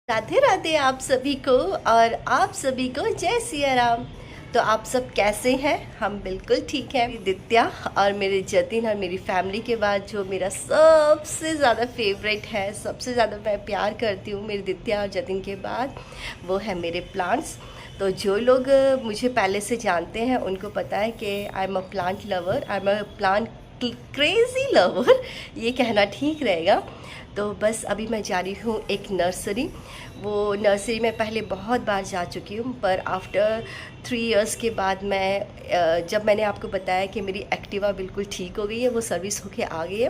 राधे राधे आप सभी को। और आप सभी को जय सिया राम। तो आप सब कैसे हैं? हम बिल्कुल ठीक हैं। मेरी दित्या और मेरे जतिन और मेरी फैमिली के बाद जो मेरा सबसे ज़्यादा फेवरेट है, सबसे ज़्यादा मैं प्यार करती हूँ मेरी दित्या और जतिन के बाद, वो है मेरे प्लांट्स। तो जो लोग मुझे पहले से जानते हैं उनको पता है कि I am a plant lover, I am a plant crazy lover, ये कहना ठीक रहेगा। तो बस अभी मैं जा रही हूँ एक नर्सरी। वो नर्सरी में पहले बहुत बार जा चुकी हूँ, पर आफ्टर 3 इयर्स के बाद जब मैंने आपको बताया कि मेरी एक्टिवा बिल्कुल ठीक हो गई है, वो सर्विस होके आ गई है,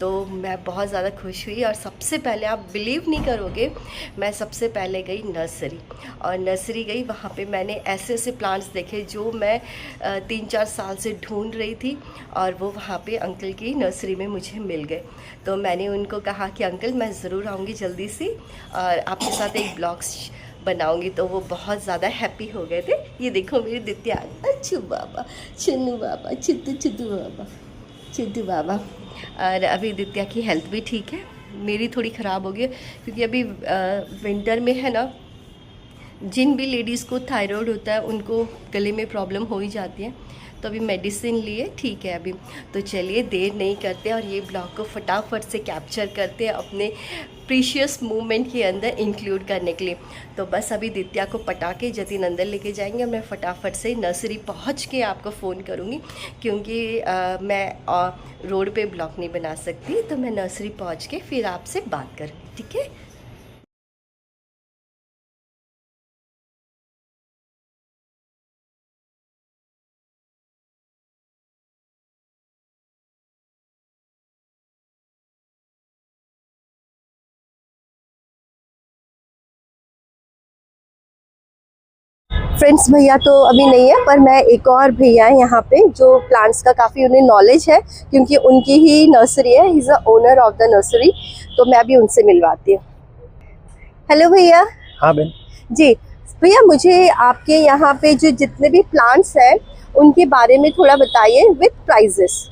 तो मैं बहुत ज़्यादा खुश हुई। और सबसे पहले, आप बिलीव नहीं करोगे, मैं सबसे पहले गई नर्सरी। और नर्सरी गई, वहाँ पे मैंने ऐसे ऐसे प्लांट्स देखे जो मैं 3-4 साल से ढूंढ रही थी, और वो वहाँ पे अंकल की नर्सरी में मुझे मिल गए। तो मैंने उनको कहा कि अंकल मैं ज़रूर आऊँगी जल्दी से और आपके साथ एक ब्लॉग्स बनाऊंगी। तो वो बहुत ज़्यादा हैप्पी हो गए थे। ये देखो मेरी दित्या, अच्छू बाबा, चुन्नू बाबा, चिद्दू चिद्दू बाबा, चिद्दू बाबा। और अभी दित्या की हेल्थ भी ठीक है, मेरी थोड़ी ख़राब हो गई है क्योंकि अभी विंटर में है ना, जिन भी लेडीज़ को थायराइड होता है उनको गले में प्रॉब्लम हो ही जाती है। तो अभी मेडिसिन लिए ठीक है अभी। तो चलिए देर नहीं करते और ये ब्लॉग को फटाफट से कैप्चर करते हैं अपने प्रीशियस मोमेंट के अंदर इंक्लूड करने के लिए। तो बस अभी दित्या को पटाके जतिन अंदर लेके जाएंगे और मैं फटाफट से नर्सरी पहुंच के आपको फ़ोन करूंगी, क्योंकि मैं रोड पे ब्लॉग नहीं बना सकती। तो मैं नर्सरी पहुंच के फिर आपसे बात करूँगी, ठीक है। फ्रेंड्स, भैया तो अभी नहीं है, पर मैं एक और भैया है यहाँ पे जो प्लांट्स का काफ़ी उन्हें नॉलेज है, क्योंकि उनकी ही नर्सरी है, he is the owner of the nursery. तो मैं अभी उनसे मिलवाती हूँ। हेलो भैया। हाँ बहन। जी भैया, मुझे आपके यहाँ पे जो जितने भी प्लांट्स हैं उनके बारे में थोड़ा बताइए विथ प्राइजेस।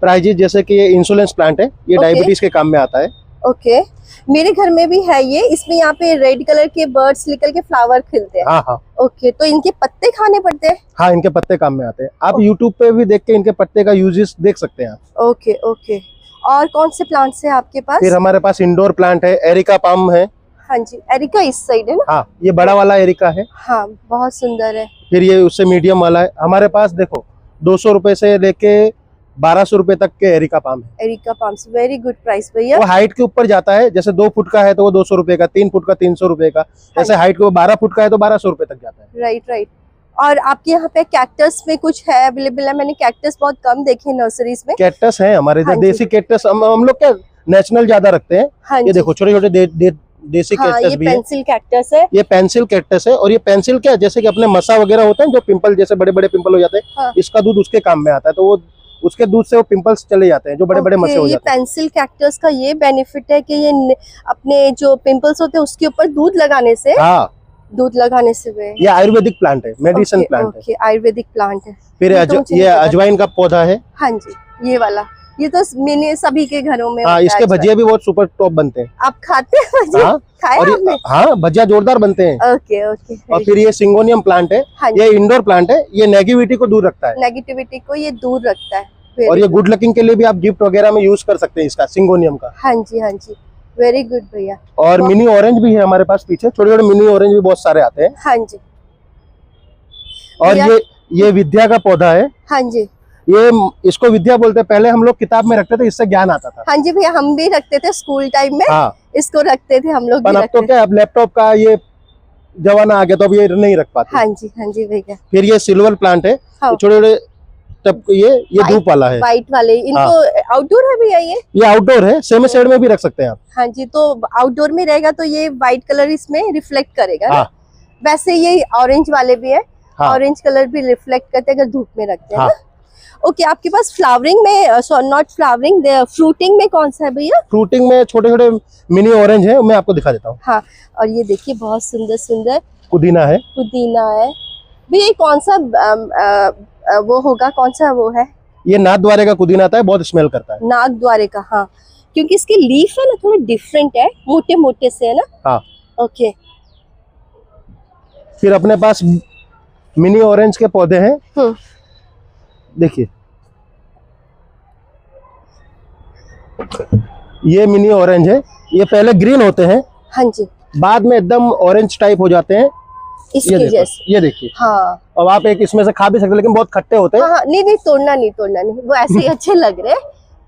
प्राइजेज जैसे कि ये इंसुलेंस प्लांट है, ये ओके डायबिटीज के काम में आता है। ओके। मेरे घर में भी है ये, इसमें यहाँ पे रेड कलर के बर्ड्स निकल के फ्लावर खिलते हैं। हाँ हाँ। ओके, तो इनके पत्ते खाने पड़ते हैं? हाँ, इनके पत्ते काम में आते हैं। आप यूट्यूब पे भी देख के इनके पत्ते का यूजेस देख सकते हैं आप। Okay okay. और कौन से प्लांट्स हैं आपके पास? फिर हमारे पास इंडोर प्लांट है, एरिका पाम है। हाँ जी, एरिका इस साइड है ना? हाँ, ये बड़ा वाला एरिका है। हाँ, बहुत सुंदर है। फिर ये उससे मीडियम वाला है। हमारे पास देखो 200 रुपए से लेके 1200 रुपए तक के एरिका पाम है। Areca palms very good price भैया। वो हाइट के ऊपर जाता है, जैसे 2 फुट का है तो वो 200 रुपए का, 3 फुट का 300 रुपए का, जैसे हाइट के 12 फुट का है तो 1200 रुपए तक जाता है। Right right. और आपके यहाँ पे कैक्टस में कुछ है अवेलेबल है? मैंने कैक्टस बहुत कम देखे हैं नर्सरीज में। कैक्टस है हमारे इधर। हाँ जी। देसी कैक्टस हम लोग क्या नेशनल ज्यादा रखते हैं। हाँ ये जी। देखो छोटे छोटे देसी हाँ, कैक्टस ये भी है। पेंसिल कैक्टस है। ये पेंसिल कैक्टस है। और ये पेंसिल क्या है, जैसे कि अपने मसा वगैरह होते हैं जो पिंपल, जैसे बड़े बड़े पिंपल हो जाते हैं, हाँ। इसका दूध उसके काम में आता है, तो वो उसके दूध से वो पिंपल्स चले जाते हैं, जो बड़े बड़े मसे हो ये जाते हैं। पेंसिल कैक्टस का ये बेनिफिट है कि ये अपने जो पिंपल्स होते हैं उसके ऊपर दूध लगाने से, हाँ, दूध लगाने से वे। ये आयुर्वेदिक प्लांट है, मेडिसिन प्लांट है। ओके, आयुर्वेदिक प्लांट है। फिर ये अजवाइन का पौधा है। हाँ जी, ये वाला, ये तो मैंने सभी के घरों में हाँ, इसके भजिया भी बहुत सुपर टॉप बनते हैं। आप खाते हैं भजिया? हाँ, खाया और आपने? हाँ, भजिया जोरदार बनते हैं। Okay okay. और फिर ये सिंगोनियम प्लांट है। हाँ ये इंडोर प्लांट है, ये नेगेटिविटी को दूर रखता है। नेगेटिविटी को ये दूर रखता है। और ये गुड लकिंग के लिए भी आप गिफ्ट वगैरह में यूज कर सकते हैं इसका, सिंगोनियम का। हाँ जी हाँ जी, वेरी गुड भैया। और मिनी ऑरेंज भी है हमारे पास पीछे, छोटे छोटे मिनी ऑरेंज भी बहुत सारे आते हैं। हाँ जी। और ये विद्या का पौधा है। हाँ जी। ये इसको विद्या बोलते हैं। पहले हम लोग किताब में रखते थे, इससे ज्ञान आता था। हाँ जी भैया, हम भी रखते थे स्कूल टाइम में। हाँ, इसको रखते थे हम लोग पर भी अब तो क्या, अब लैपटॉप का ये जमाना आ गया तो अब ये नहीं रख पाते। हाँ जी भैया। फिर ये सिल्वर प्लांट है। हाँ। छोटे छोटे तब ये धूप वाला है। व्हाइट वाले, इनको आउटडोर है भैया ये आउटडोर है, सेमी शेड में भी रख सकते हैं आप। हाँ जी, तो आउटडोर में रहेगा तो ये व्हाइट कलर इसमें रिफ्लेक्ट करेगा ना? हाँ। वैसे ये ऑरेंज वाले भी है। हाँ। ऑरेंज कलर भी रिफ्लेक्ट करते हैं अगर धूप में रखते हैं हाँ। ना? ओके, आपके पास फ्लावरिंग में, नॉट फ्लावरिंग, फ्रूटिंग में कौन सा है भैया? फ्रूटिंग में छोटे छोटे मिनी ऑरेंज है, मैं आपको दिखा देता हूँ। हाँ, और ये देखिए बहुत सुंदर सुंदर पुदीना है। पुदीना है भैया। ये कौन सा वो होगा, कौन सा वो है? ये नाथ द्वारे का पुदीना आता है, बहुत स्मेल करता है। नाग द्वारे का, हाँ, क्योंकि इसके लीफ है ना थोड़े डिफरेंट है, मोटे मोटे से है ना। हाँ, ओके। फिर अपने पास मिनी ऑरेंज के पौधे हैं, देखिए ये मिनी ऑरेंज है। ये पहले ग्रीन होते हैं, हाँ जी, बाद में एकदम ऑरेंज टाइप हो जाते हैं। इसके ये देखो, जैसे। ये देखिए। हाँ अब आप एक इसमें से खा भी सकते हैं, लेकिन बहुत खट्टे होते हैं। हाँ हाँ, नहीं नहीं, तोड़ना नहीं, वो ऐसे ही अच्छे लग रहे हैं,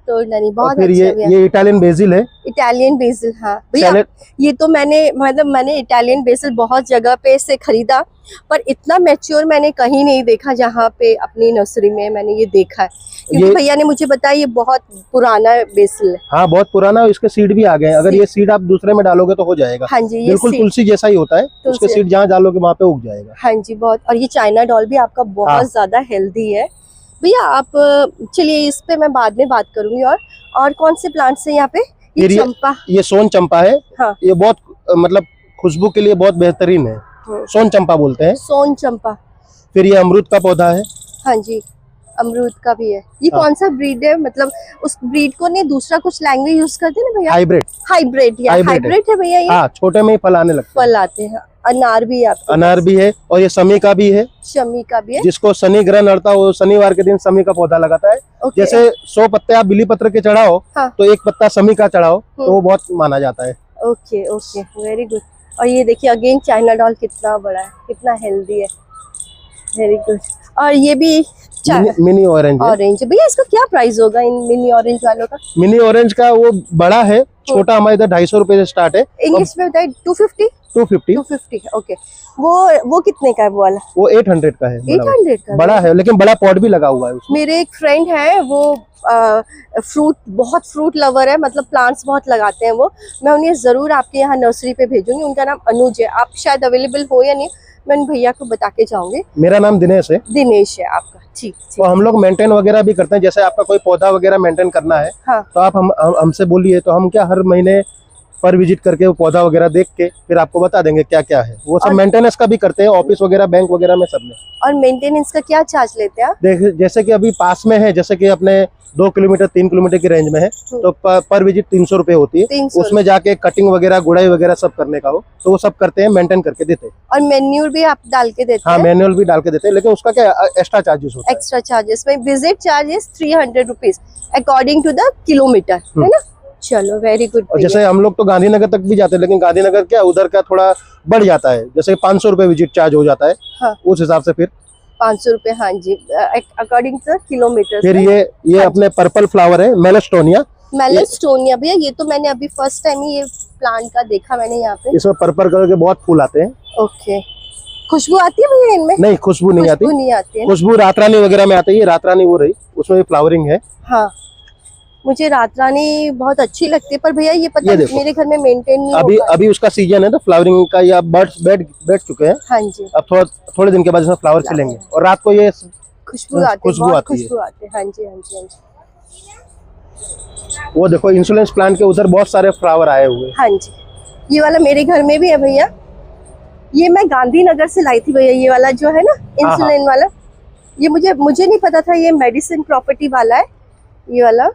तोड़ना नहीं। और बहुत फिर अच्छा भैया। ये इटालियन बेसिल है। इटालियन बेसिल, हाँ भैया। सैलेड, ये तो मैंने इटालियन बेसिल बहुत जगह पे से खरीदा, पर इतना मैच्योर मैंने कहीं नहीं देखा जहाँ पे अपनी नर्सरी में मैंने ये देखा है। क्योंकि भैया ने मुझे बताया ये बहुत पुराना बेसिल है। हाँ बहुत पुराना है, इसके सीड भी आ गए हैं। अगर ये सीड आप दूसरे में डालोगे तो हो जाएगा। हाँ जी, ये बिल्कुल तुलसी जैसा ही होता है, उसके सीड जहाँ डालोगे वहाँ पे उग जाएगा। हाँ जी, बहुत। और ये चाइना डॉल भी आपका बहुत ज्यादा हेल्दी है भैया। आप चलिए, इस पे मैं बाद में बात करूंगी। और कौन से प्लांट्स हैं यहाँ पे? ये चंपा, ये सोन चंपा है। हाँ। ये बहुत मतलब खुशबू के लिए बहुत बेहतरीन है, सोन चंपा बोलते हैं। सोन चंपा। फिर ये अमरूद का पौधा है। हाँ जी, अमरूद का भी है। ये कौन सा ब्रीड है? मतलब उस ब्रीड को नहीं, दूसरा कुछ लैंग्वेज यूज करते हैं ना भैया? हाइब्रिड। हाइब्रिड है भैया ये। हाँ, छोटे में ही फल आने लगते हैं। फल आते हैं। अनार भी है, अनार भी है, और ये समी का भी है। शमी का भी है। जिसको शनि ग्रह नड़ता हो, शनिवार के दिन समी का पौधा लगाता है। जैसे 100 पत्ते आप बिली पत्र के चढ़ाओ, तो एक पत्ता समी का चढ़ाओ तो वो बहुत माना जाता है। Okay okay, very good. और ये देखिए अगेन चाइना डॉल कितना बड़ा है, कितना हेल्दी है। Very good. और ये भी मिनी ऑरेंज भैया, इसका क्या प्राइस होगा इन मिनी ऑरेंज वालों का? मिनी ऑरेंज का वो बड़ा है, छोटा हमारे इधर 250 रुपए से स्टार्ट है। इंग्लिश में बताइए। 250। ओके। वो कितने का है वो वाला? वो 800 का है। 800 का बड़ा है, लेकिन बड़ा पॉट भी लगा हुआ है उसमें। मेरे एक फ्रेंड है, वो बहुत फ्रूट लवर है, मतलब प्लांट्स बहुत लगाते हैं वो। मैं उन्हें जरूर आपके यहाँ नर्सरी पे भेजूंगी। उनका नाम अनुज है। आप शायद अवेलेबल हो या नहीं, मैं उन भैया को बता के जाऊंगी। मेरा नाम दिनेश है। दिनेश है आपका? ठीक। तो हम लोग मेंटेन वगैरह भी करते हैं। जैसे आपका कोई पौधा वगैरह मेंटेन करना है, हाँ। तो आप हमसे बोलिए, तो हम क्या हर महीने पर विजिट करके वो पौधा वगैरह देख के फिर आपको बता देंगे क्या क्या है। वो सब मेंटेनेंस का भी करते हैं, ऑफिस वगैरह, बैंक वगैरह में, सब में। और मेंटेनेंस का क्या चार्ज लेते हैं आप? जैसे कि अभी पास में है, जैसे कि अपने 2 किलोमीटर 3 किलोमीटर की रेंज में है, तो पर विजिट 300 रुपए होती है। 300। उसमें जाके कटिंग वगैरह, गुड़ाई वगैरह सब करने का हो, तो वो सब करते हैं, मेंटेन करके देते हैं। और मैन्यूर भी आप डाल के देते हैं? हाँ, मैनुअल भी डाल के देते हैं, लेकिन उसका क्या एक्स्ट्रा चार्जेस होता है। एक्स्ट्रा चार्जेस में visit charges 300 rupees according to the kilometre, है ना? चलो, वेरी गुड। और जैसे हम लोग तो गांधीनगर तक भी जाते हैं, लेकिन गांधीनगर क्या उधर का थोड़ा बढ़ जाता है, जैसे 500 रुपए विजिट चार्ज हो जाता है। हाँ। उस हिसाब से फिर 500 रुपए, हाँ जी, अकॉर्डिंग टू किलोमीटर। फिर ये अपने पर्पल फ्लावर है, मेलास्टोनिया। मेलास्टोनिया भैया, ये तो मैंने अभी फर्स्ट टाइम ही ये प्लांट का देखा मैंने यहाँ पे। इसमें पर्पल कलर के बहुत फूल आते हैं। ओके। खुशबू आती है भैया इनमें? नहीं, खुशबू नहीं आती है। खुशबू रात रानी वगैरह में आती है। रात रानी वो रही, उसमें फ्लावरिंग है। हाँ, मुझे रात रानी बहुत अच्छी लगती है, पर भैया ये पता मेरे घर में मेंटेन नहीं अभी उसका सीजन है, तो फ्लावरिंग का ये बर्ड्स बैठ चुके हैं। हाँ जी। अब थोड़े दिन के बाद इसमें फ्लावर खिलेंगे, और रात को ये खुशबू आती है। हाँ जी। वो देखो, इंसुलेंस प्लांट के उधर बहुत सारे फ्लावर आए हुए। हाँ जी, ये वाला मेरे घर में भी है भैया। ये मैं गांधीनगर से लाई थी भैया, ये वाला जो है ना इंसुलिन वाला। ये मुझे नहीं पता था ये मेडिसिन प्रॉपर्टी वाला है, ये वाला।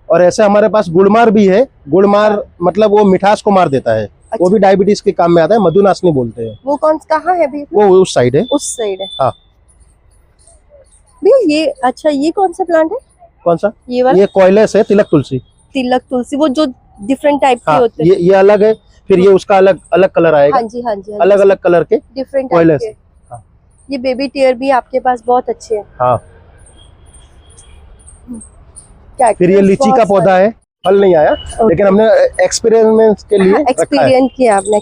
और ऐसे हमारे पास गुड़मार भी है। गुड़मार मतलब वो मिठास को मार देता है। अच्छा। वो भी डायबिटीज के काम में आता है, मधुनाशनी बोलते हैं। वो कहाँ है भैया? वो उस साइड है। उस साइड है। हाँ भैया, ये अच्छा, ये कौन सा प्लांट है? कौन सा? ये वाला? ये कोयलेस है, तिलक तुलसी। वो जो डिफरेंट टाइप के होते हैं। ये अलग है। फिर ये उसका अलग कलर आएगा। हाँ जी। अलग कलर के डिफरेंट कोयलेस। ये बेबी टेयर भी आपके पास बहुत अच्छे हैं। हाँ। फिर ये लीची का पौधा है, फल नहीं आया, लेकिन हमने एक्सपेरिमेंट के लिए एक्सपीरियंस किया आपने।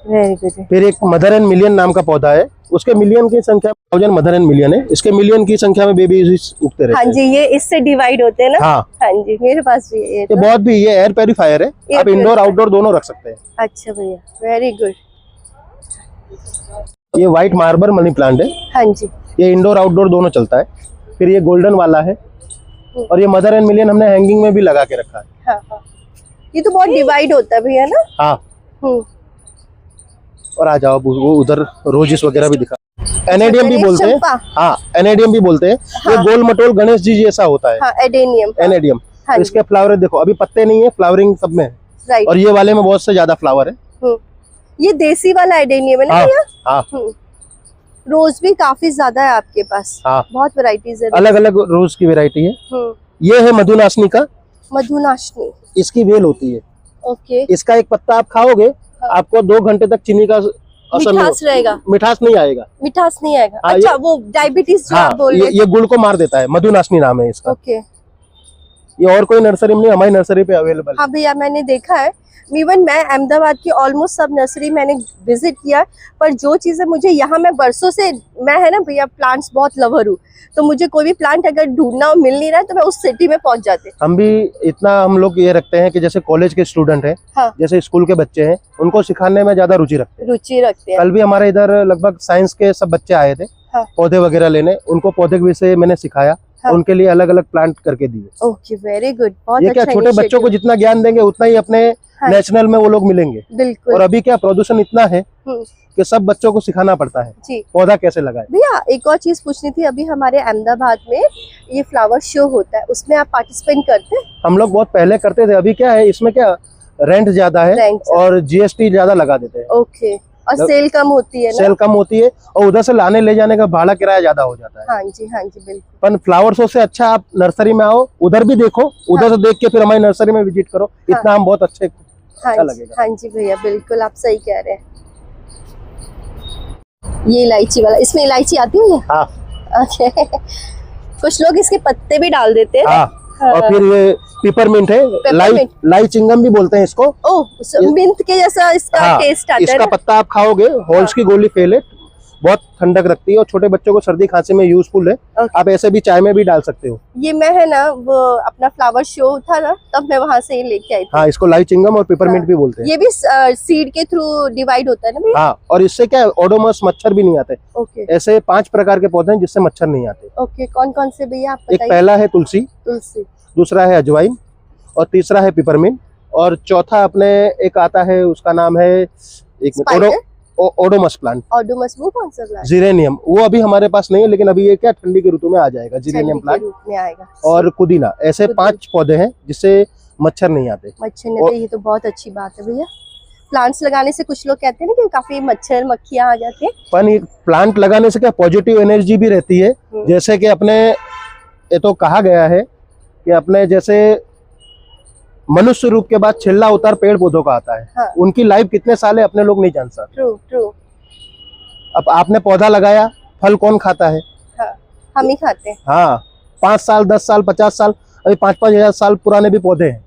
Very good. फिर एक मदर एंड मिलियन नाम का पौधा है। उसके मिलियन की संख्या 1000 मदर एंड मिलियन है। इसके मिलियन की संख्या में बेबी उगते रहते हैं। हाँ जी, ये इससे डिवाइड होते हैं ना। हाँ जी, मेरे पास भी ये तो बहुत भी। ये एयर प्यूरिफायर है, आप इंडोर आउटडोर दोनों रख सकते हैं। अच्छा भैया, वेरी गुड। ये व्हाइट मार्बल मनी प्लांट है। हाँ जी, ये इंडोर आउटडोर दोनों चलता है। फिर ये गोल्डन वाला है, और ये मदर एंड मिलियन हमने हैंगिंग में भी लगा के रखा है। हाँ। ये तो बहुत डिवाइड होता है भैया ना। हाँ। और आ जाओ, वो उधर रोजिस वगैरह भी दिखा। एनेडियम भी बोलते हैं। हाँ, एनेडियम भी बोलते हैं। ये गोल मटोल गणेश जी जैसा होता है। एनेडियम। इसके फ्लावर देखो, अभी पत्ते नहीं है, फ्लावरिंग सब में है। और ये वाले में बहुत से ज्यादा फ्लावर है। ये देसी वाला एडेनियम है ना हाँ, भैया? हाँ। रोज भी काफी ज्यादा है आपके पास। हाँ, बहुत वैरायटीज है। अलग अलग रोज की वैरायटी है। ये है मधुनाशनी का। मधुनाशनी, इसकी बेल होती है। ओके। इसका एक पत्ता आप खाओगे, आपको 2 घंटे तक चीनी का असर मिठास रहेगा? मिठास नहीं आएगा। मिठास नहीं आएगा। हाँ, अच्छा, वो डायबिटीज जो हाँ, आप बोल रहे ये गुड़ को मार देता है। मधुनाशनी नाम है इसका। ओके। ये और कोई नर्सरी में नहीं, हमारी नर्सरी पे अवेलेबल। हाँ भैया, मैंने देखा है। इवन मैं अहमदाबाद की ऑलमोस्ट सब नर्सरी मैंने विजिट किया, पर जो चीजें मुझे यहाँ, मैं बरसों से, मैं है ना भैया प्लांट्स बहुत लवर हूँ, तो मुझे कोई भी प्लांट अगर ढूंढना और मिल नहीं रहा है तो मैं उस सिटी में पहुंच जाते। हम भी इतना, हम लोग ये रखते हैं कि जैसे कॉलेज के स्टूडेंट हैं, हाँ। जैसे स्कूल के बच्चे हैं, उनको सिखाने में ज्यादा रुचि रखते हैं। कल भी हमारे इधर लगभग साइंस के सब बच्चे आए थे। हाँ। पौधे वगैरह लेने, उनको पौधे के विषय मैंने सिखाया। हाँ। उनके लिए अलग अलग प्लांट करके दिए। Okay, very good. बहुत ये क्या, छोटे बच्चों को जितना ज्ञान देंगे उतना ही अपने नेशनल में वो लोग मिलेंगे। बिल्कुल। और अभी क्या प्रदूषण इतना है कि सब बच्चों को सिखाना पड़ता है जी पौधा कैसे लगाए। भैया एक और चीज पूछनी थी, अभी हमारे अहमदाबाद में ये फ्लावर शो होता है, उसमें आप पार्टिसिपेट करते हैं? हम लोग बहुत पहले करते थे। अभी क्या है, इसमें क्या रेंट ज्यादा है और GST ज्यादा लगा देते हैं। ओके। और सेल कम होती है ना? सेल कम होती है और उधर से लाने ले जाने का भाड़ा किराया ज्यादा हो जाता है। हाँ जी, हाँ जी, बिल्कुल। पर फ्लावर शो से अच्छा आप नर्सरी में आओ, उधर भी देखो, उधर से देख के फिर हमारी नर्सरी में विजिट करो। इतना हम बहुत अच्छा लगेगा। हाँ जी भैया, बिल्कुल आप सही कह रहे हैं। ये इलायची वाला, इसमें इलायची आती है? हाँ। ओके। कुछ लोग इसके पत्ते भी डाल देते हैं। हाँ। और फिर ये पिपरमिंट है, लाई चिंगम भी बोलते हैं इसको। ओह, मिंट के जैसा इसका टेस्ट आता है। इसका पत्ता आप खाओगे, हॉल्स की गोली फेलेट, बहुत ठंडक रखती है और छोटे बच्चों को सर्दी खांसी में यूजफुल है। आप ऐसे भी चाय में भी डाल सकते हो। ये मैं है ना, वो अपना फ्लावर शो था ना, तब मैं वहाँ से ही लेके आई थी। हाँ, इसको लाई चिंगम और पिपरमिंट भी बोलते हैं। ये भी सीड के थ्रू डिवाइड होता है ना भैया? हाँ, और इससे क्या ओडोमस मच्छर भी नहीं आते। ओके। ऐसे 5 प्रकार के पौधे हैं जिससे मच्छर नहीं आते। ओके, कौन कौन से भैया आप बताइए? एक पहला है तुलसी, दूसरा है अजवाइन और तीसरा है पिपरमिंट और चौथा अपने एक आता है, उसका नाम है ओडोमस प्लांट। ओडोमस, वो कौन सा प्लांट? जीरेनियम। वो अभी हमारे पास नहीं है, लेकिन अभी ये क्या ठंडी के ऋतु में आ जाएगा। जीरेनियम प्लांट में आएगा। और पुदीना, ऐसे 5 पौधे हैं जिससे मच्छर नहीं आते। मच्छर नहीं आते, ये तो बहुत अच्छी बात है भैया। प्लांट्स लगाने से कुछ लोग कहते हैं ना कि काफी मच्छर मक्खियां आ जाती है, पर प्लांट लगाने से क्या पॉजिटिव एनर्जी भी रहती है। जैसे कि अपने ये तो कहा गया है कि अपने जैसे मनुष्य रूप के बाद छिल्ला उतार पेड़ पौधों का आता है। हाँ। उनकी लाइफ कितने साल है अपने लोग नहीं जान सकते। ट्रू। अब आपने पौधा लगाया, फल कौन खाता है? हाँ, हम ही खाते हैं। हाँ, 5 साल 10 साल 50 साल, अभी 5-5 हजार साल पुराने भी पौधे हैं।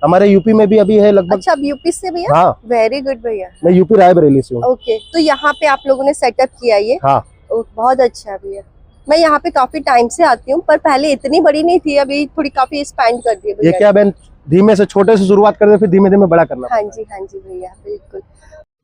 हमारे यूपी में भी अभी है लगभग। अच्छा, यूपी से भैया? हाँ, वेरी गुड भैया। मैं यूपी रायबरेली से हूँ। ओके, तो यहाँ पे आप लोगों ने सेटअप किया ये? हाँ। बहुत अच्छा है भैया। मैं यहाँ पे काफी टाइम से आती हूँ, पर पहले इतनी बड़ी नहीं थी, अभी थोड़ी काफी एक्सपैंड कर दी है। ये क्या बहन, धीमे से छोटे से शुरुआत करते फिर धीमे धीमे बड़ा करना। हाँ जी, हाँ जी भैया, बिल्कुल।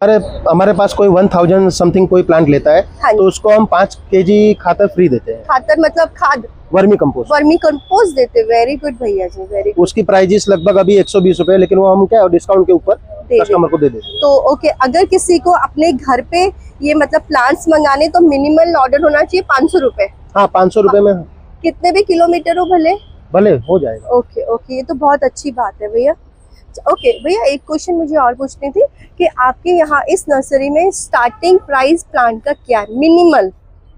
अरे हमारे पास कोई 1000 समथिंग कोई प्लांट लेता है। हाँ, तो उसको हम 5 kg खातर फ्री देते हैं। खातर मतलब खाद? वर्मी कंपोस्ट देते हैं। वेरी गुड भैया जी, वेरी गुड। उसकी प्राइजेस लगभग अभी 120 रुपए, लेकिन वो हम क्या डिस्काउंट के ऊपर कस्टमर को दे देते हैं। तो ओके, अगर किसी को अपने घर पे ये मतलब प्लांट्स मंगाने तो मिनिमल ऑर्डर होना चाहिए 500 रुपए? हाँ, 500 रुपए में कितने भी किलोमीटर हो भले हो जाएगा। ओके, ये तो बहुत अच्छी बात है भैया। ओके भैया, एक क्वेश्चन मुझे और पूछनी थी कि आपके यहाँ इस नर्सरी में स्टार्टिंग प्राइस प्लांट का क्या है?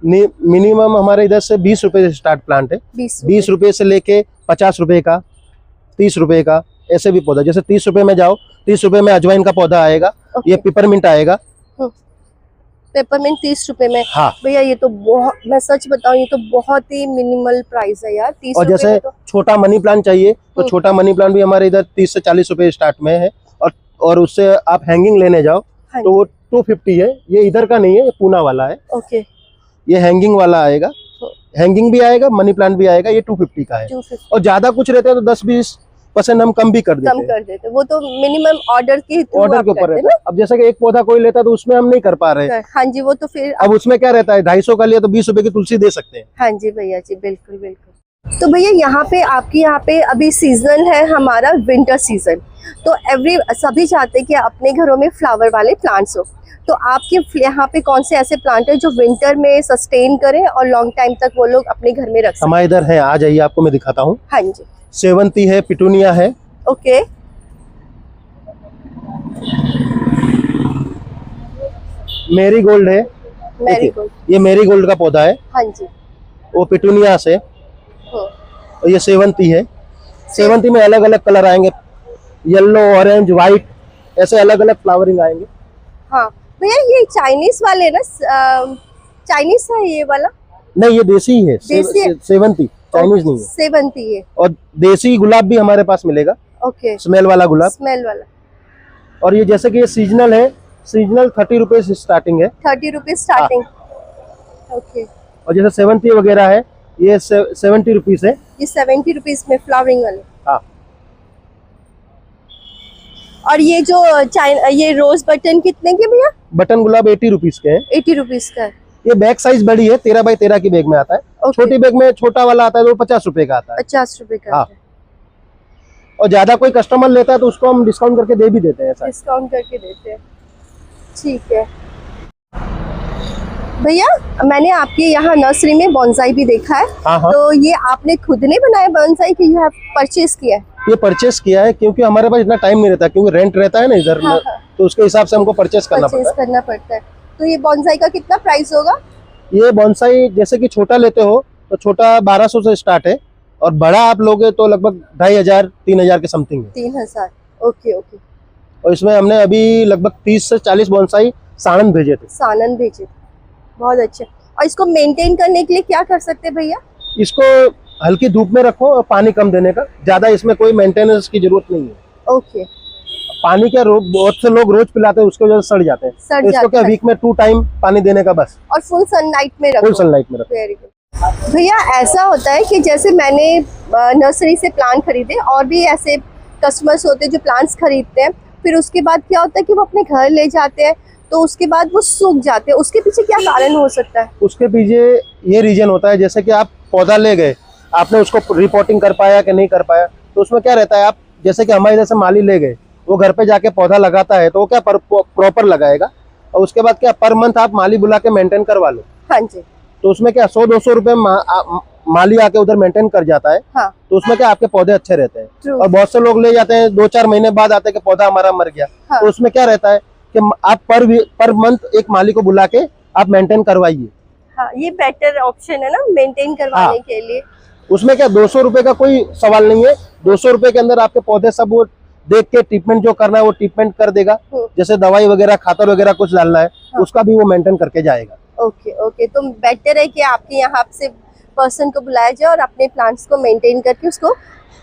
मिनिमम हमारे इधर से 20 रुपए से स्टार्ट प्लांट है। 20 रुपए से लेके 50 रुपए का, 30 रुपए का, ऐसे भी पौधा। जैसे 30 रुपए में जाओ, 30 रुपए में अजवाइन का पौधा आएगा। ये पिपरमिंट आएगा। पेपरमिंट 30 रुपए में? हाँ भैया, ये तो बहुत, मैं सच बताऊं, ये तो बहुत ही मिनिमल प्राइस है यार, 30 और जैसे छोटा मनी प्लांट चाहिए तो छोटा मनी प्लांट भी हमारे इधर 30 से 40 रुपए स्टार्ट में है। और उससे आप हैंगिंग लेने जाओ तो वो 250 है। ये इधर का नहीं है, ये पूना वाला है। ओके, ये हैंगिंग वाला आएगा, हैंगिंग भी आएगा, मनी प्लांट भी आएगा। ये 250 का है। 250। और ज्यादा कुछ रहता है तो 10-20% हम कम भी कर देते हैं। वो तो मिनिमम ऑर्डर के ऊपर रहता है। अब जैसे कि एक पौधा कोई लेता है तो उसमें हम नहीं कर पा रहे। हाँ जी, वो तो फिर अब उसमें क्या रहता है, 250 का लिया तो 20 रुपए की तुलसी दे सकते हैं। हाँ जी भैया जी, बिल्कुल बिल्कुल। तो भैया यहाँ पे आपके यहाँ पे अभी सीजन है हमारा विंटर सीजन, तो सभी चाहते हैं कि अपने घरों में फ्लावर वाले प्लांट्स हो, तो आपके यहाँ पे कौन से ऐसे प्लांट है जो विंटर में सस्टेन करें और लॉन्ग टाइम तक वो लोग अपने घर में रख सकें? हमारे इधर है, आ जाइए, आपको मैं दिखाता हूँ। हाँ जी। सेवंती है, पिटूनिया है। ओके। मेरी गोल्ड है, मैरीगोल्ड, ये मेरी गोल्ड का पौधा है। हाँ जी। वो पिटूनियास है हम्म, और ये सेवंती है। सेवंती में अलग अलग कलर आएंगे, येलो, ऑरेंज, व्हाइट, ऐसे अलग अलग फ्लावरिंग आएंगे। हाँ भैया ये चाइनीज वाले ना, चाइनीज है ये वाला? नहीं, ये देसी ही है, देसी है? सेवंती, चाइनीज नहीं है। सेवंती है। और देसी गुलाब भी हमारे पास मिलेगा, ओके, स्मेल वाला गुलाब। स्मेल वाला। और ये जैसे कि ये सीजनल है, सीजनल 30 रुपीज स्टार्टिंग है। 30 रुपीज स्टार्टिंग। ओके। और जैसे सेवंती वगैरह है, ये 70 रुपीज है। ये 70 रुपीज में फ्लावरिंग वाले। हाँ। और ये जो ये रोज बटन कितने के भैया? बटन गुलाब 80 रुपीज के हैं। 80 रुपीज का है। ये बैग साइज बड़ी है, 13 बाई 13 की बैग में आता है। Okay. छोटी बैग में छोटा वाला आता है तो 50 रुपए का आता है। 50 रुपए का हाँ। और ज्यादा कोई कस्टमर लेता है तो उसको हम डिस्काउंट करके दे भी देते हैं ऐसा। डिस्काउंट करके देते हैं, ठीक है भैया। मैंने आपके यहाँ नर्सरी में बॉन्साई भी देखा है। हाँ हाँ। तो ये आपने खुद ने बनाया बॉन्साई कि यू हैव परचेज किया है? ये परचेस किया है क्योंकि हमारे पास इतना टाइम नहीं रहता, क्योंकि रेंट रहता है ना इधर में, हाँ, हाँ। तो उसके हिसाब से हमको परचेस करना परचेज पड़ता करना पड़ता है। तो ये बॉन्साई का कितना प्राइस होगा? है। ये बॉन्साई जैसे कि छोटा लेते हो तो छोटा 1200 से स्टार्ट है, और बड़ा आप लोगे तो लगभग 2500 3000 के समथिंग है। 3000। Okay okay. और इसमें हमने अभी लगभग 30 से 40 बॉन्साई साणंद भेजे थे। सानन भेजे, बहुत अच्छे। और इसको मेंटेन करने के लिए क्या कर सकते हैं भैया? इसको हल्की धूप में रखो और पानी कम देने का, ज्यादा इसमें कोई मेंटेनेंस की जरूरत नहीं है। ओके। पानी क्या बहुत से लोग रोज पिलाते हैं, उसकी वजह से सड़ जाते हैं। सड़ तो इसको जाते क्या हैं। वीक में 2 टाइम पानी देने का बस। और फुल सनलाइट में रखो। फुल सनलाइट में रखो। वेरी गुड भैया। ऐसा होता है कि जैसे मैंने नर्सरी से प्लांट खरीदे, और भी ऐसे कस्टमर्स होते हैं जो प्लांट्स खरीदते हैं, फिर उसके बाद क्या होता है कि वो अपने घर ले जाते हैं तो उसके बाद वो सूख जाते हैं। उसके पीछे क्या कारण हो सकता है? उसके पीछे ये रीजन होता है, जैसे कि आप पौधा ले गए, आपने उसको रिपोर्टिंग कर पाया कि नहीं कर पाया, तो उसमें क्या रहता है, आप जैसे कि हमारे इधर से माली ले गए, वो घर पे जाके पौधा लगाता है तो वो क्या प्रॉपर लगाएगा, और उसके बाद क्या पर मंथ आप माली बुला के मेंटेन करवा लो। हाँ जी। तो उसमें क्या 100-200 रुपए माली आके उधर मेंटेन कर जाता है। हाँ। तो उसमें क्या आपके पौधे अच्छे रहते हैं। True. और बहुत से लोग ले जाते हैं, 2-4 महीने बाद आते हैं कि पौधा हमारा मर गया। हाँ। तो उसमें क्या रहता है कि आप पर मंथ एक माली को बुला के आप मेंटेन करवाइए। हाँ, ये बेटर ऑप्शन है ना मेंटेन करवाने हाँ। के लिए। उसमें क्या 200 रुपए का कोई सवाल नहीं है। 200 रुपए के अंदर आपके पौधे सब वो देख के ट्रीटमेंट जो करना है वो ट्रीटमेंट कर देगा। जैसे दवाई वगैरह, खातर वगैरह कुछ डालना है, हाँ। उसका भी वो मेंटेन करके जाएगा। Okay okay. तो बेटर है कि आपके यहाँ से पर्सन को बुलाया जाए और अपने प्लांट्स को मेंटेन करके उसको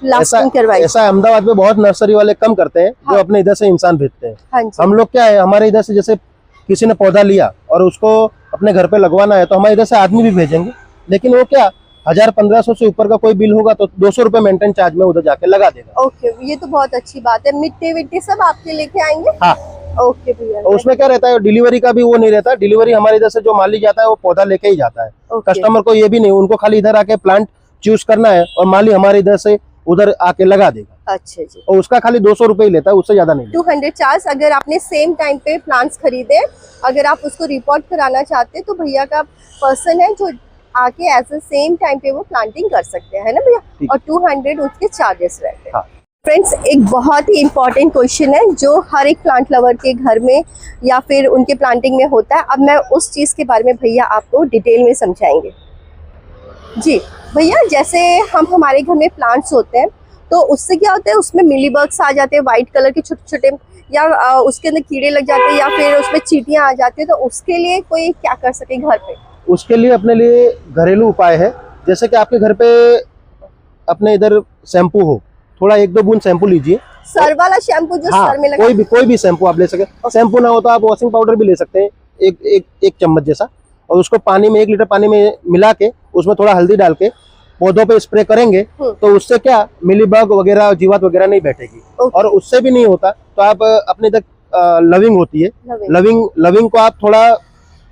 लास्टिंग करवाइए। ऐसा अहमदाबाद में बहुत नर्सरी वाले कम करते हैं। हाँ। जो अपने इधर से इंसान भेजते हैं। हाँ जी। हम लोग क्या है, हमारे इधर से जैसे किसी ने पौधा लिया और उसको अपने घर पे लगवाना है तो हमारे इधर से आदमी भी भेजेंगे, लेकिन वो क्या 1000-1500 से ऊपर का कोई बिल होगा तो 200 रुपए मेंटेन चार्ज में उधर जाके लगा देगा। ओके, ये तो बहुत अच्छी बात है। मिट्टी विट्टी सब आपके लेके आएंगे? हाँ। ओके भैया। और उसमें क्या रहता है, डिलीवरी का भी वो नहीं रहता। डिलीवरी हमारे इधर से जो माली जाता है वो पौधा लेके ही जाता है। ओके। कस्टमर को ये भी नहीं, उनको खाली इधर आके प्लांट चूज करना है और माली हमारे इधर से उधर आके लगा देगा। अच्छा जी। और उसका खाली 200 रुपए ही लेता है, उससे ज्यादा नहीं लेता। 200 चार्ज। अगर आपने सेम टाइम पे प्लांट्स खरीदे, अगर आप उसको रिपोर्ट कराना चाहते हैं तो भैया का पर्सन है जो आके एज अ सेम टाइम पे वो प्लांटिंग कर सकते हैं, है ना भैया? और 200 उसके चार्जेस रहते हैं। हाँ। फ्रेंड्स, एक बहुत ही इम्पोर्टेंट क्वेश्चन है जो हर एक प्लांट लवर के घर में या फिर उनके प्लांटिंग में होता है। अब मैं उस चीज़ के बारे में भैया आपको डिटेल में समझाएंगे। जी भैया, जैसे हमारे घर में प्लांट्स होते हैं तो उससे क्या होता है, उसमें मिलीबग्स आ जाते हैं वाइट कलर के छोटे छोटे, या उसके अंदर कीड़े लग जाते हैं, या फिर उसमें चींटियां आ जाती है। तो उसके लिए कोई क्या कर सके घर पे? उसके लिए अपने लिए घरेलू उपाय है। जैसे कि आपके घर पे अपने इधर शैम्पू हो, थोड़ा 1-2 बूंद शैम्पू लीजिए। सर वाला शैम्पू जो हाँ, सर में लगा? कोई भी शैम्पू आप ले सके। शैम्पू ना हो तो आप वॉशिंग पाउडर भी ले सकते हैं, एक चम्मच जैसा, और उसको पानी में 1 लीटर पानी में मिला के उसमें थोड़ा हल्दी डाल के पौधों पे स्प्रे करेंगे तो उससे क्या मिलीबग वगैरह, जीवात वगैरह नहीं बैठेगी। और उससे भी नहीं होता तो आप अपने इधर लविंग होती है, लविंग को आप थोड़ा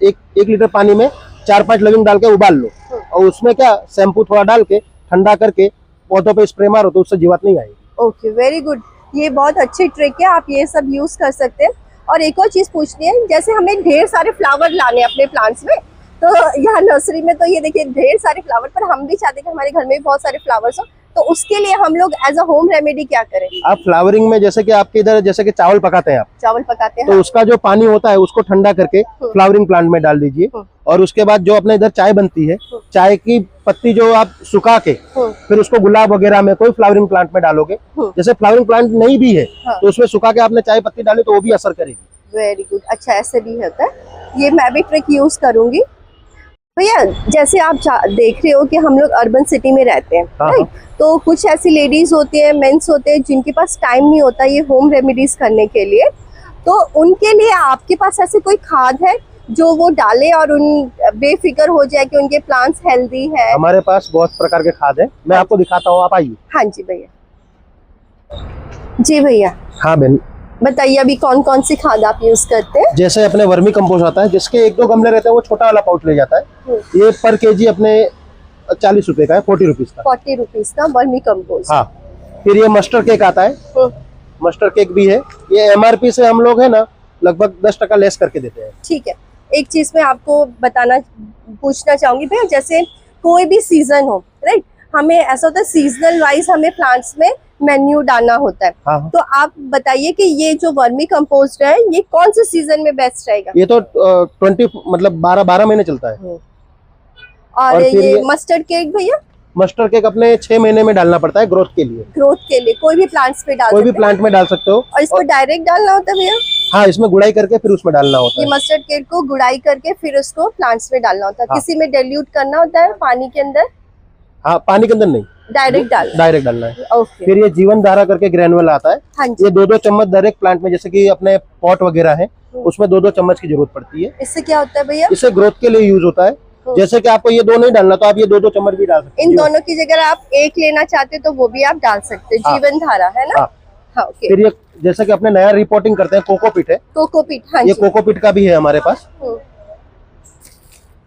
1 लीटर पानी में 4-5 लविंग डाल के उबाल लो, और उसमें क्या शैम्पू थोड़ा डाल के ठंडा करके पौधों पे स्प्रे मारो तो उससे जीवात नहीं आएगी। Okay, very good. ये बहुत अच्छी ट्रिक है, आप ये सब यूज कर सकते हैं। और एक और चीज पूछनी है, जैसे हमें ढेर सारे फ्लावर लाने अपने प्लांट्स में, तो यहाँ नर्सरी में तो ये देखिए ढेर सारे फ्लावर, पर हम भी चाहते हैं कि हमारे घर में भी बहुत सारे फ्लावर्स हो, तो उसके लिए हम लोग एज अ होम रेमेडी क्या करें? आप फ्लावरिंग में जैसे कि आपके इधर जैसे कि चावल पकाते हैं आप, चावल पकाते हैं, तो उसका जो पानी होता है उसको ठंडा करके फ्लावरिंग प्लांट में डाल दीजिए। और उसके बाद जो अपने इधर चाय बनती है, चाय की पत्ती जो आप सुखा के फिर उसको गुलाब वगैरह में कोई फ्लावरिंग प्लांट में डालोगे, जैसे फ्लावरिंग प्लांट नहीं भी है तो उसमें सुखा के आपने चाय पत्ती डाली तो वो भी असर करेगी। वेरी गुड, अच्छा ऐसे भी होता है, ये मैं भी ट्रिक यूज करूंगी। भैया जैसे आप देख रहे हो कि हम लोग अर्बन सिटी में रहते हैं, राइट? तो कुछ ऐसी लेडीज होती है, मेंस होते हैं जिनके पास टाइम नहीं होता ये होम रेमेडीज करने के लिए, तो उनके लिए आपके पास ऐसी कोई खाद है जो वो डाले और उन बेफिक्र हो जाए कि उनके प्लांट्स हेल्दी है? हमारे पास बहुत प्रकार के खाद है, मैं आपको दिखाता हूँ, आप आइए। हाँ जी भैया। जी भैया। हाँ बहन बताइए अभी कौन कौन सी खाद आप यूज करते हैं? जैसे अपने वर्मी कंपोस्ट आता है, जिसके 1-2 गमले रहते हैं वो छोटा वाला पाउच ले जाता है। ये पर केजी अपने 40 रुपए का है, 40 रुपीज का। 40 रुपीज का वर्मी कंपोस्ट। हाँ, फिर ये मस्टर्ड केक आता है, मस्टर्ड केक भी है, ये MRP से हम लोग है ना लगभग 10% लेस करके देते हैं। ठीक है, एक चीज मैं आपको पूछना चाहूंगी भैया, जैसे कोई भी सीजन हो, राइट, हमें ऐसा होता है सीजनल वाइज हमें प्लांट्स में मेन्यू डालना होता है। हाँ। तो आप बताइए कि ये जो वर्मी कंपोस्ट है ये कौन से सीजन में बेस्ट रहेगा? ये तो 12 महीने चलता है। और ये मस्टर्ड केक भैया? मस्टर्ड केक अपने 6 महीने में डालना पड़ता है ग्रोथ के लिए। ग्रोथ के लिए कोई भी प्लांट्स पे कोई भी प्लांट में डाल सकते हो। और इसको डायरेक्ट डालना होता है भैया? हाँ, इसमें गुड़ाई करके फिर उसमें डालना होता है। ये मस्टर्ड केक को गुड़ाई करके फिर उसको प्लांट्स में डालना होता है। हाँ। किसी में डाइल्यूट करना होता है पानी के अंदर? हाँ, पानी के अंदर नहीं, डायरेक्ट डालना है। ओके। फिर ये जीवन धारा करके ग्रेनुअल आता है। हाँ जी। ये 2-2 चम्मच दर एक प्लांट में, जैसे कि अपने पॉट वगैरह है उसमें 2-2 चम्मच की जरूरत पड़ती है। इससे क्या होता है भैया? इससे ग्रोथ के लिए यूज होता है। जैसे कि आपको ये 2 नहीं डालना तो आप ये 2-2 चम्मच भी डाल सकते हैं। इन दोनों की जगह आप एक लेना चाहते तो वो भी आप डाल सकते हैं। जीवन धारा है ना? हाँ, ओके। फिर ये जैसे कि अपने नया रिपोर्टिंग करते हैं, कोकोपीट है। कोकोपीट, हाँ ये जी। कोकोपीट का भी है हमारे पास।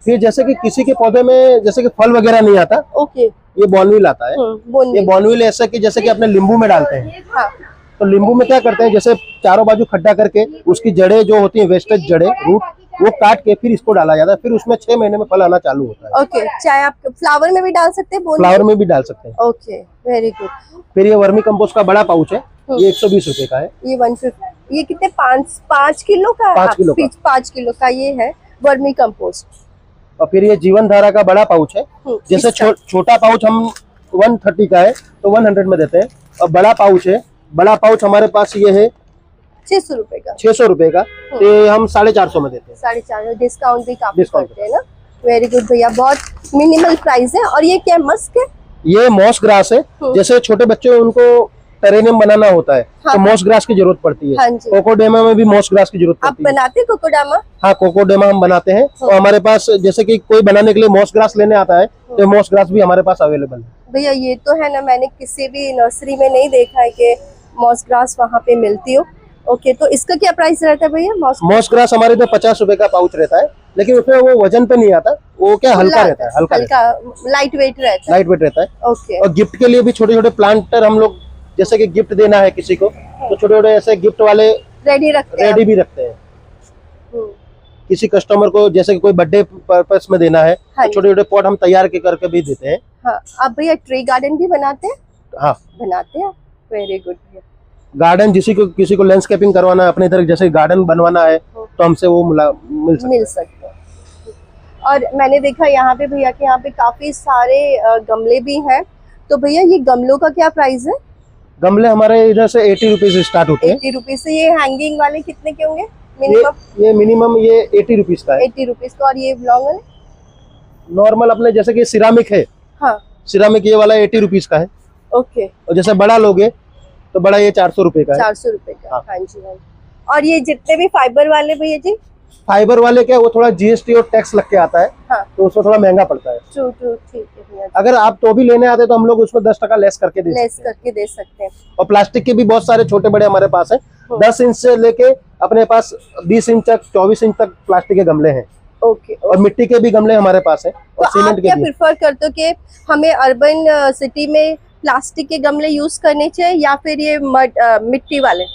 फिर जैसे कि किसी के पौधे में जैसे कि फल वगैरह नहीं आता, ओके, ये बॉर्नविल आता है। ये बॉर्नविल ऐसा कि जैसे कि अपने नींबू में डालते हैं। हाँ। तो नींबू में क्या करते हैं, जैसे चारों बाजू खड्डा करके उसकी जड़ें जो होती हैं, वेस्टेज जड़ें, रूट, वो काट के फिर इसको डाला जाता है। फिर उसमें 6 महीने में फल आना चालू होता है। ओके, चाहे आप फ्लावर में भी डाल सकते हैं? फ्लावर में भी डाल सकते हैं। Okay, very good. फिर ये वर्मी कंपोस्ट का बड़ा पाउच है, ये 120 रुपए का है। ये 150, ये कितने 5 किलो का? 5 किलो का। 5 किलो का ये है वर्मी कंपोस्ट। और फिर ये जीवन धारा का बड़ा पाउच है। जैसे छोटा पाउच हम 130 का है तो 100 में देते हैं, और बड़ा पाउच है, बड़ा पाउच हमारे पास ये है 600 रुपए का। 600 रुपए का, तो हम 450 में देते हैं। 450, डिस्काउंट भी काफी करते हैं ना? वेरी गुड भैया, बहुत मिनिमल प्राइस है। और ये क्या मस्क है? ये मॉस ग्रास है। जैसे छोटे बच्चे उनको टेरेनियम बनाना होता है, हाँ, तो मॉस ग्रास की जरूरत पड़ती है। हाँ जी। कोकोडेमा में भी मॉस ग्रास की जरूरत आप पड़ती है। बनाते हैं कोकोडामा? हाँ, कोकोडेमा हम बनाते हैं। और हमारे पास जैसे कि कोई बनाने के लिए मॉस ग्रास लेने आता है तो मॉस ग्रास भी हमारे पास अवेलेबल है। भैया ये तो है ना, मैंने किसी भी नर्सरी में नहीं देखा है कि मॉस ग्रास वहाँ पे मिलती हो। ओके, तो इसका क्या प्राइस रहता है भैया? मॉस ग्रास हमारे इधर 50 रुपए का पाउच रहता है, लेकिन उसमें वो वजन पे नहीं आता, वो क्या हल्का रहता है, हल्का लाइट वेट रहता है। लाइट वेट रहता है। ओके। और गिफ्ट के लिए भी छोटे छोटे प्लांटर हम लोग, जैसे कि गिफ्ट देना है किसी को, तो छोटे छोटे ऐसे गिफ्ट वाले रेडी भी रखते हैं। किसी कस्टमर को जैसे कि कोई बर्थडे पर्पस में देना है, हाँ, तो छोटे छोटे पॉट हम तैयार करके भी देते हैं। हाँ, आप भैया ट्री गार्डन भी बनाते हैं? हाँ, बनाते हैं। वेरी गुड भैया। गार्डन किसी को लैंडस्केपिंग करवाना है, अपने इधर जैसे गार्डन बनवाना है, तो हमसे वो मिल सकता है। और मैंने देखा यहाँ पे भैया के यहाँ पे काफी सारे गमले भी हैं। तो भैया ये गमलों का क्या प्राइस है? गमले हमारे इधर से 80 रुपीज स्टार्ट होते हैं। 80 रुपीज से। ये हैंगिंग वाले कितने के होंगे ये मिनिमम ये 80 रुपीज का है। 80 रुपीज का। और ये लॉन्ग वाले? नॉर्मल अपने जैसे कि सिरामिक है। हाँ, सिरामिक ये वाला 80 रुपीज का है। ओके। और जैसे बड़ा लोगे तो बड़ा ये 400 रुपए का है। 400 रुपए का। हाँ। हाँ जी, हाँ। और ये जितने भी फाइबर वाले भैया जी? फाइबर वाले क्या, वो थोड़ा GST और टैक्स लग के आता है। हाँ, तो उसमें थोड़ा महंगा पड़ता है। ट्रू, ठीक है भैया। अगर आप तो भी लेने आते तो हम लोग उसमें 10% लेस करके दे सकते हैं। और प्लास्टिक के भी बहुत सारे छोटे बड़े हमारे पास है। 10 इंच से लेके अपने पास 20 इंच तक, 24 इंच तक प्लास्टिक के गमले हैं। ओके। और मिट्टी के भी गमले हमारे पास है, और तो सीमेंट आप के क्या भी। प्रेफर करते हो कि हमें अर्बन सिटी में प्लास्टिक के गमले यूज करने चाहिए या फिर ये मिट्टी वाले?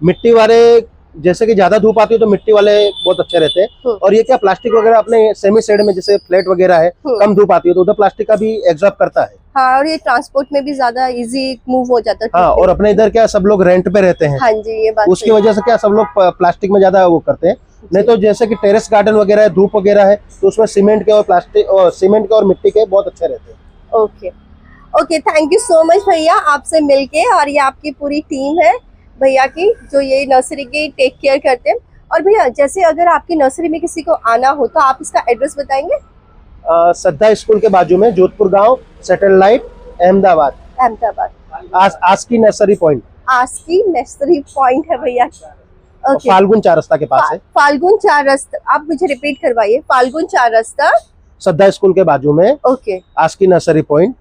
मिट्टी वाले जैसे कि ज्यादा धूप आती है तो मिट्टी वाले बहुत अच्छे रहते हैं। और ये क्या प्लास्टिक वगैरह अपने सेमी शेड में जैसे फ्लैट वगैरह है, कम धूप आती है तो उधर प्लास्टिक का भी एब्जॉर्ब करता है। हाँ, और ये ट्रांसपोर्ट में भी ज्यादा इजी मूव हो जाता है। हाँ, और अपने इधर क्या सब लोग रेंट पे रहते हैं। हाँ जी, ये बात उसकी वजह से क्या सब लोग प्लास्टिक में ज्यादा वो करते हैं। नहीं तो जैसे कि टेरेस गार्डन वगैरह है, धूप वगैरह है, तो उसमें सीमेंट के और प्लास्टिक और सीमेंट के और मिट्टी के बहुत अच्छे रहते हैं। Okay okay, thank you so much भैया आपसे मिलके। और ये आपकी पूरी टीम है भैया की जो ये नर्सरी की टेक केयर करते हैं। और भैया जैसे अगर आपकी नर्सरी में किसी को आना हो तो आप इसका एड्रेस बताएंगे? श्रद्धा स्कूल के बाजू में, जोधपुर गांव, सैटेलाइट, अहमदाबाद। आस्की नर्सरी पॉइंट। आस्की नर्सरी पॉइंट है भैया। Okay. फाल्गुन 4 रास्ता के पास है। फाल्गुन 4 रास्ता, आप मुझे रिपीट करवाइए। फाल्गुन 4 रास्ता, श्रद्धा स्कूल के बाजू में। ओके, आस्की नर्सरी पॉइंट,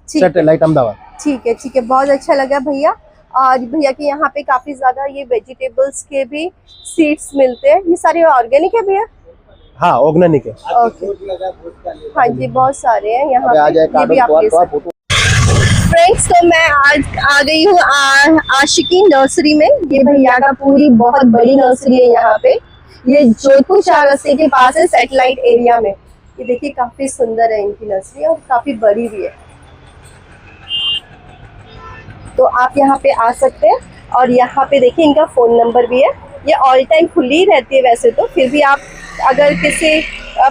सैटेलाइट, अहमदाबाद। ठीक है, बहुत अच्छा लगा भैया। और भैया के यहाँ पे काफी ज्यादा ये वेजिटेबल्स के भी सीड्स मिलते हैं। ये सारे ऑर्गेनिक है भैया? हाँ, ऑर्गेनिक है। ओके, हाँ जी, बहुत सारे हैं यहाँ पे। ये भी आप फ्रेंड्स, तो मैं आज आ गई हूँ आशिकी नर्सरी में। ये भैया का पूरी बहुत बड़ी नर्सरी है यहाँ पे। ये जोधपुर 4 रास्ते के पास है, सैटेलाइट एरिया में। ये देखिए काफी सुंदर है इनकी नर्सरी और काफी बड़ी भी है। तो आप यहाँ पे आ सकते हैं। और यहाँ पे देखिए इनका फोन नंबर भी है। ये ऑल टाइम खुली रहती है वैसे तो, फिर भी आप अगर किसी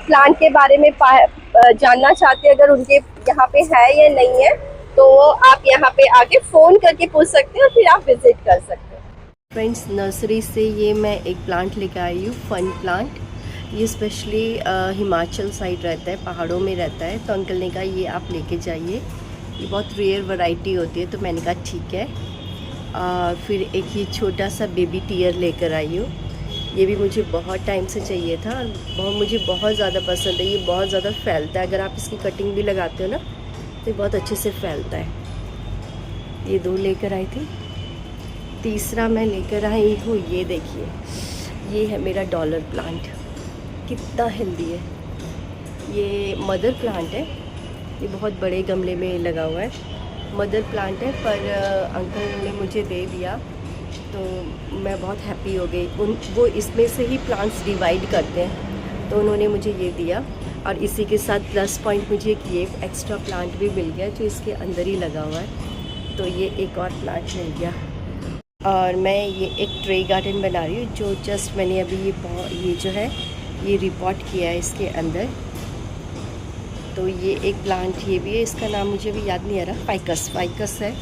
प्लांट के बारे में जानना चाहते हैं, अगर उनके यहाँ पे है या नहीं है, तो आप यहाँ पे आके फ़ोन करके पूछ सकते हैं और फिर आप विजिट कर सकते हैं। फ्रेंड्स, नर्सरी से ये मैं एक प्लांट लेकर आई हूँ, फन प्लांट। ये स्पेशली हिमाचल साइड रहता है, पहाड़ों में रहता है। तो अंकल ने कहा ये आप लेके जाइए, ये बहुत रेयर वैरायटी होती है। तो मैंने कहा ठीक है। फिर एक ये छोटा सा बेबी टीयर लेकर आई हूँ। ये भी मुझे बहुत टाइम से चाहिए था और मुझे बहुत ज़्यादा पसंद है। ये बहुत ज़्यादा फैलता है, अगर आप इसकी कटिंग भी लगाते हो ना तो बहुत अच्छे से फैलता है। ये 2 लेकर आई थी। तीसरा मैं लेकर आई हूँ, ये देखिए, ये है मेरा डॉलर प्लांट। कितना हेल्दी है। ये मदर प्लांट है। ये बहुत बड़े गमले में लगा हुआ है, मदर प्लांट है। पर अंकल ने मुझे दे दिया तो मैं बहुत हैप्पी हो गई। वो इसमें से ही प्लांट्स डिवाइड करते हैं, तो उन्होंने मुझे ये दिया। और इसी के साथ प्लस पॉइंट मुझे ये एक्स्ट्रा प्लांट भी मिल गया जो इसके अंदर ही लगा हुआ है। तो ये एक और प्लांट मिल गया। और मैं ये एक ट्रे गार्डन बना रही हूँ जो जस्ट मैंने अभी ये जो है ये रिपोर्ट किया है इसके अंदर। तो ये एक प्लांट ये भी है, इसका नाम मुझे अभी याद नहीं आ रहा। फाइकस है,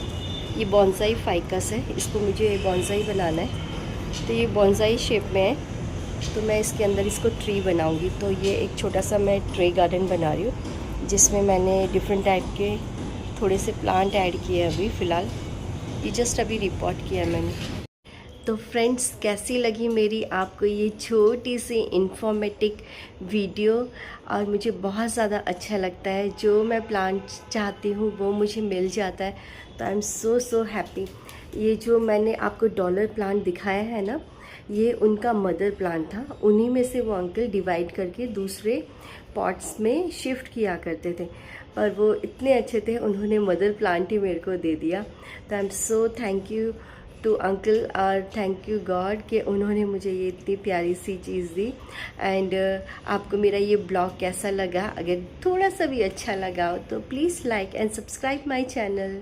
ये बॉन्साई फाइकस है। इसको मुझे बॉन्साई बनाना है, तो ये बॉन्साई शेप में है। तो मैं इसके अंदर इसको ट्री बनाऊंगी। तो ये एक छोटा सा मैं ट्रे गार्डन बना रही हूँ जिसमें मैंने डिफरेंट टाइप के थोड़े से प्लांट ऐड किए हैं। अभी फ़िलहाल ये जस्ट अभी रिपोर्ट किया है मैंने। तो फ्रेंड्स, कैसी लगी मेरी आपको ये छोटी सी इंफॉर्मेटिव वीडियो? और मुझे बहुत ज़्यादा अच्छा लगता है, जो मैं प्लांट चाहती हूँ वो मुझे मिल जाता है। तो आई एम सो हैप्पी। ये जो मैंने आपको डॉलर प्लांट दिखाया है ना, ये उनका मदर प्लांट था। उन्हीं में से वो अंकल डिवाइड करके दूसरे पॉट्स में शिफ्ट किया करते थे, पर वो इतने अच्छे थे, उन्होंने मदर प्लांट ही मेरे को दे दिया। तो I am so thank you to uncle और थैंक यू गॉड कि उन्होंने मुझे ये इतनी प्यारी सी चीज़ दी। एंड आपको मेरा ये ब्लॉग कैसा लगा? अगर थोड़ा सा भी अच्छा लगा हो तो please like and subscribe my channel.